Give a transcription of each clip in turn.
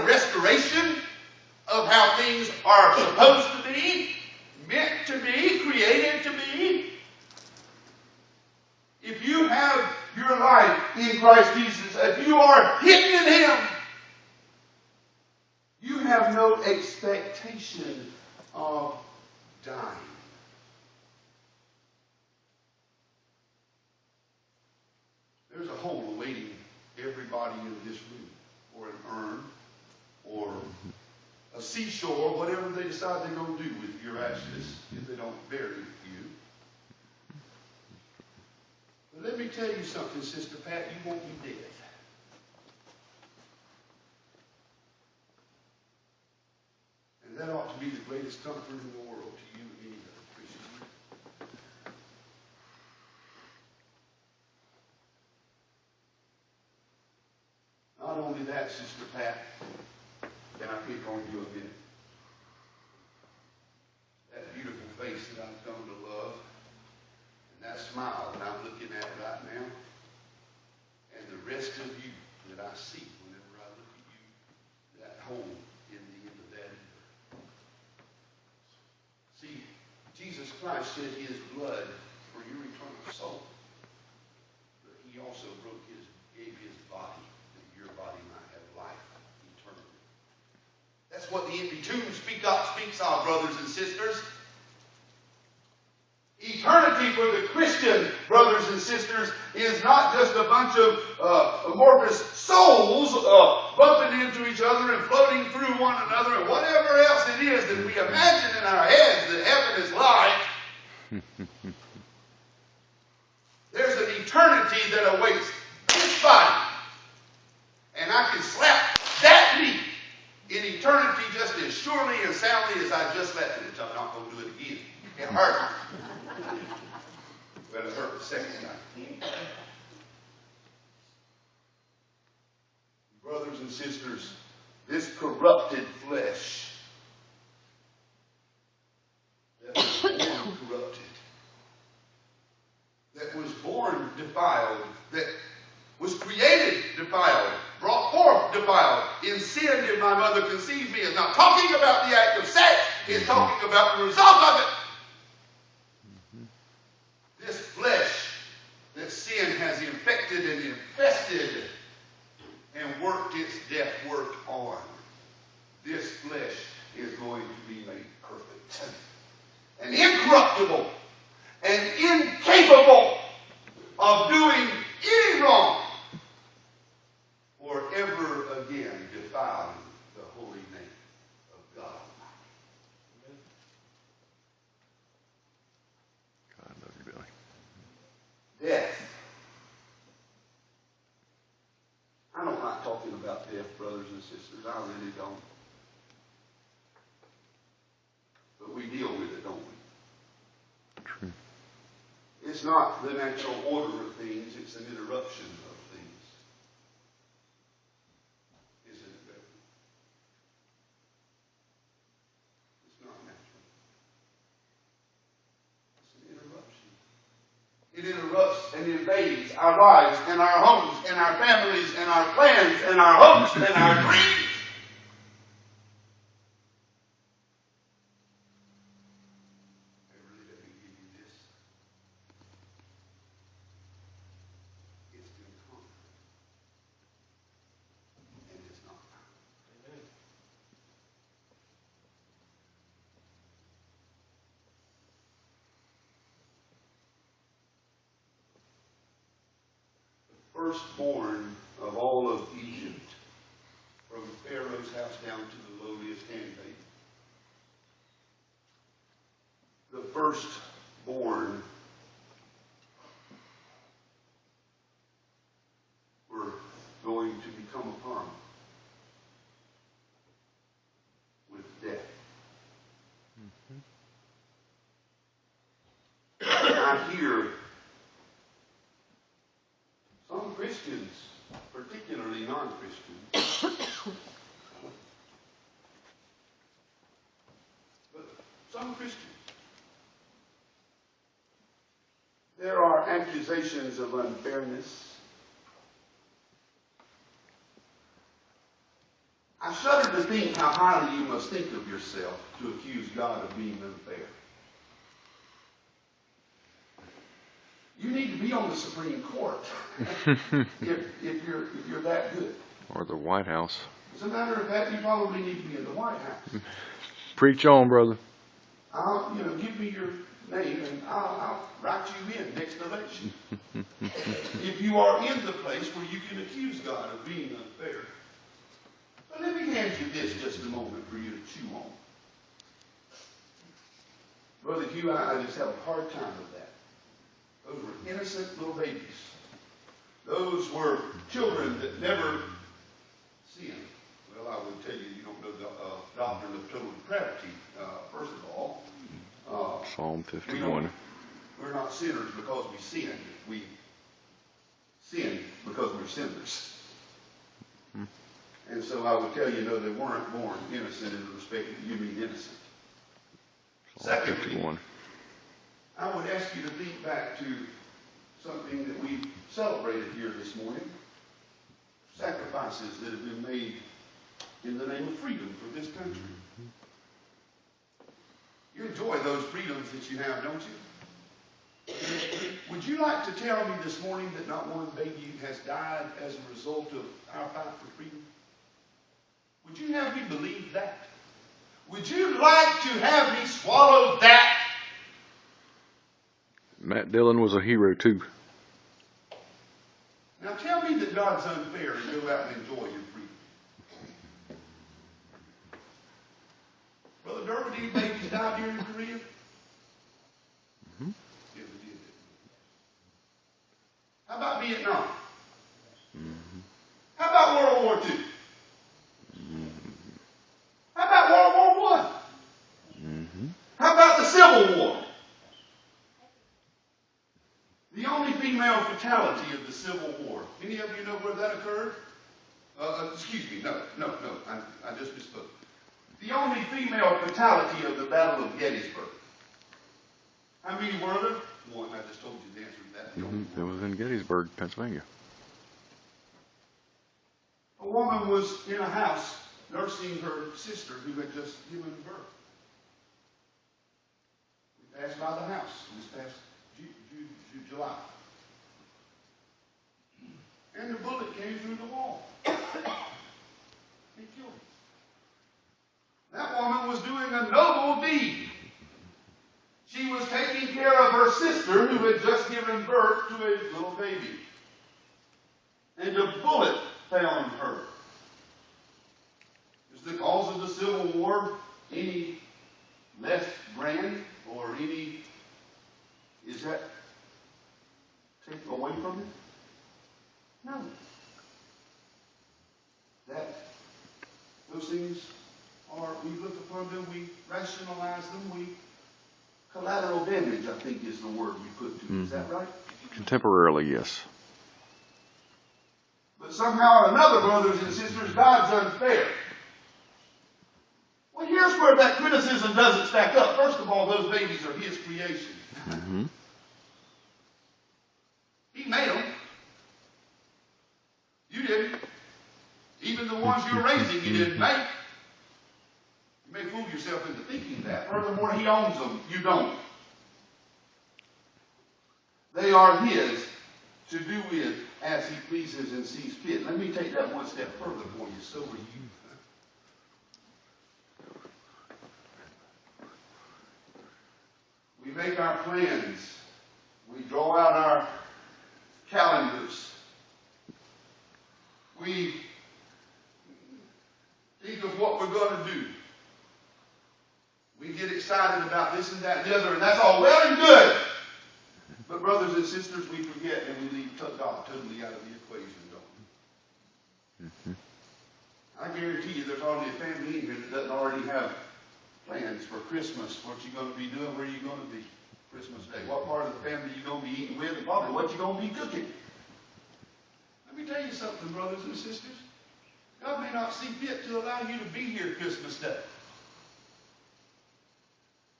a restoration of how things are supposed to be, meant to be, created to be. If you have your life in Christ Jesus, if you are hidden in Him, you have no expectation of dying. There's a hole awaiting everybody in this room, or an urn, or a seashore, whatever they decide they're going to do with your ashes if they don't bury you. But let me tell you something, Sister Pat, you won't be dead. And that ought to be the greatest comfort in the world to you and any other Christian. Not only that, Sister Pat, can I pick on you a minute? That beautiful face that I've come to love, and that smile that I'm looking at right now, and the rest of you that I see whenever I look at you, that hole in the end of that. See, Jesus Christ shed His blood for your eternal soul, but He also gave His body that your body might have life eternally. That's what the empty tomb speaks of, brothers and sisters. Eternity for the Christian, brothers and sisters, is not just a bunch of amorphous souls bumping into each other and floating through one another and whatever else it is that we imagine in our heads that heaven is like. There's an eternity that awaits this body. And I can slap that meat in eternity just as surely and soundly as I just left it, which I'm not going to do it again. It hurt. Well, it hurt the second time. Brothers and sisters, this corrupted flesh that was born corrupted, that was born defiled, that was created defiled, brought forth defiled, in sin did my mother conceive me, is not talking about the act of sex, it's talking about the result of it. This flesh that sin has infected and infested and worked its death work on, this flesh is going to be made perfect and incorruptible and incapable of doing any wrong or ever again defiling the holy name of God Almighty. God, I love you, Billy. Death. I don't like talking about death, brothers and sisters. I really don't. But we deal with it, don't we? True. It's not the natural order of things, it's an interruption of things. Isn't it, Becky? It's not natural. It's an interruption. It interrupts and invades our lives and our homes and our families and our plans and our hopes and our dreams. Firstborn of all of Egypt, from Pharaoh's house down to the lowliest handmaid. The firstborn were going to become a problem with death. I hear some Christians, particularly non-Christians, but some Christians, there are accusations of unfairness. I shudder to think how highly you must think of yourself to accuse God of being unfair. You need to be on the Supreme Court if you're that good. Or the White House. As a matter of fact, you probably need to be in the White House. Preach on, brother. Give me your name and I'll write you in next election. If you are in the place where you can accuse God of being unfair. But let me hand you this just a moment for you to chew on. Brother Hugh, I just have a hard time with that. Those were innocent little babies. Those were children that never sinned. Well, I would tell you, you don't know the doctrine of total depravity, first of all. Psalm 51. We're not sinners because we sin. We sin because we're sinners. And so I would tell you, no, they weren't born innocent in the respect that you mean innocent. Psalm Secondly, 51. I would ask you to think back to something that we celebrated here this morning. Sacrifices that have been made in the name of freedom for this country. You enjoy those freedoms that you have, don't you? Would you like to tell me this morning that not one baby has died as a result of our fight for freedom? Would you have me believe that? Would you like to have me swallow that? Matt Dillon was a hero too. Now tell me that God's unfair and go out and enjoy your freedom. Brother Durbin, any babies died here in Korea? Mm-hmm. Yeah, they did. How about Vietnam? Mm-hmm. How about World War II? How about World War I? Mm-hmm. How about the Civil War? The only female fatality of the Civil War. Any of you know where that occurred? Excuse me, no, I just misspoke. The only female fatality of the Battle of Gettysburg. How many were there? One. I just told you the answer to that. Mm-hmm. It was in Gettysburg, Pennsylvania. A woman was in a house nursing her sister who had just given birth. We passed by the house this past July. And the bullet came through the wall. It killed her. That woman was doing a noble deed. She was taking care of her sister who had just given birth to a little baby. And a bullet found her. Is the cause of the Civil War any less grand or any, is that taken away from it? No. Those things are, we look upon them, we rationalize them, we collateral damage, I think is the word we put to it. Mm-hmm. Is that right? Contemporarily, yes. But somehow or another, brothers and sisters, God's unfair. Well, here's where that criticism doesn't stack up. First of all, those babies are His creation. Mm-hmm. He made them. You didn't. Even the ones you're raising, you didn't make. You may fool yourself into thinking that. Furthermore, He owns them. You don't. They are His to do with as He pleases and sees fit. Let me take that one step further for you. So are you. We make our plans. We draw out our calendars. We think of what we're going to do. We get excited about this and that and the other, and that's all well and good. But brothers and sisters, we forget and we leave God totally out of the equation, don't we? Mm-hmm. I guarantee you there's hardly a family in here that doesn't already have plans for Christmas. What you going to be doing, where you going to be Christmas Day, what part of the family you going to be eating with, and probably what you going to be cooking. Let me tell you something, brothers and sisters. God may not see fit to allow you to be here Christmas Day.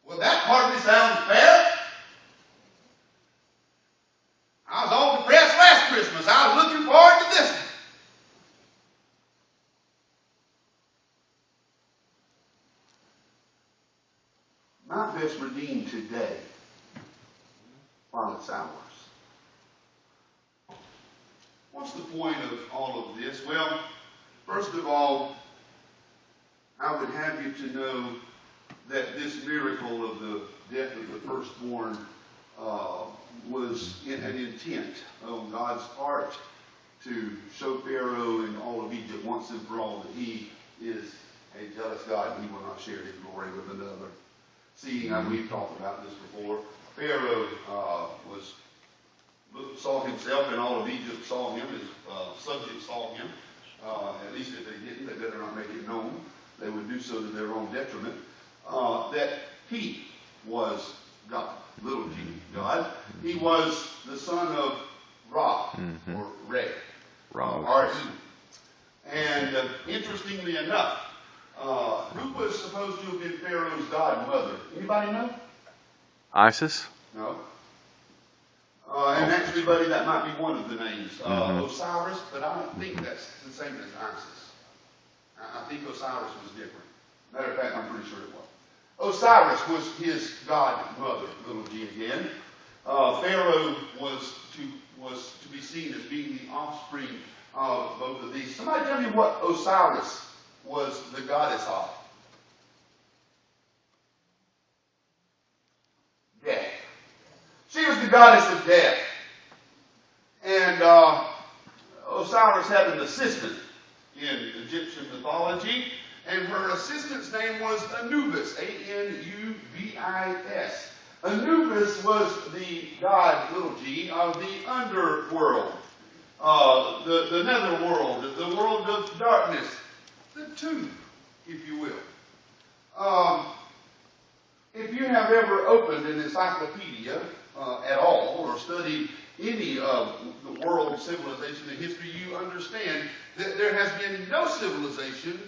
Well, that hardly sounds fair. I was all depressed last Christmas. I was looking forward to this one. might best redeem today while it's ours. What's the point of all of this? Well, first of all, I would have you to know that this miracle of the death of the firstborn was in an intent on God's part to show Pharaoh and all of Egypt once and for all that he is a jealous God and he will not share his glory with another. Seeing, we've talked about this before, Pharaoh saw himself and all of Egypt saw him, his subjects saw him. At least if they didn't, they better not make it known. They would do so to their own detriment. That he was God, little g, God. He was the son of Ra, or Re, R-E. And interestingly enough, who was supposed to have been Pharaoh's godmother? Anybody know? Isis? No. And actually, buddy, that might be one of the names. Osiris, but I don't think that's the same as Isis. I think Osiris was different. Matter of fact, I'm pretty sure it was. Osiris was his godmother, little g again. Pharaoh was to be seen as being the offspring of both of these. Somebody tell me what Osiris was the goddess of. Death. She was the goddess of death. And Osiris had an assistant in Egyptian mythology, and her assistant's name was Anubis, A-N-U-B-I-S. Anubis was the god, little g, of the underworld, the netherworld, the world of darkness, the tomb, if you will. If you have ever opened an encyclopedia at all, or studied any of the world civilization and history, you understand that there has been no civilization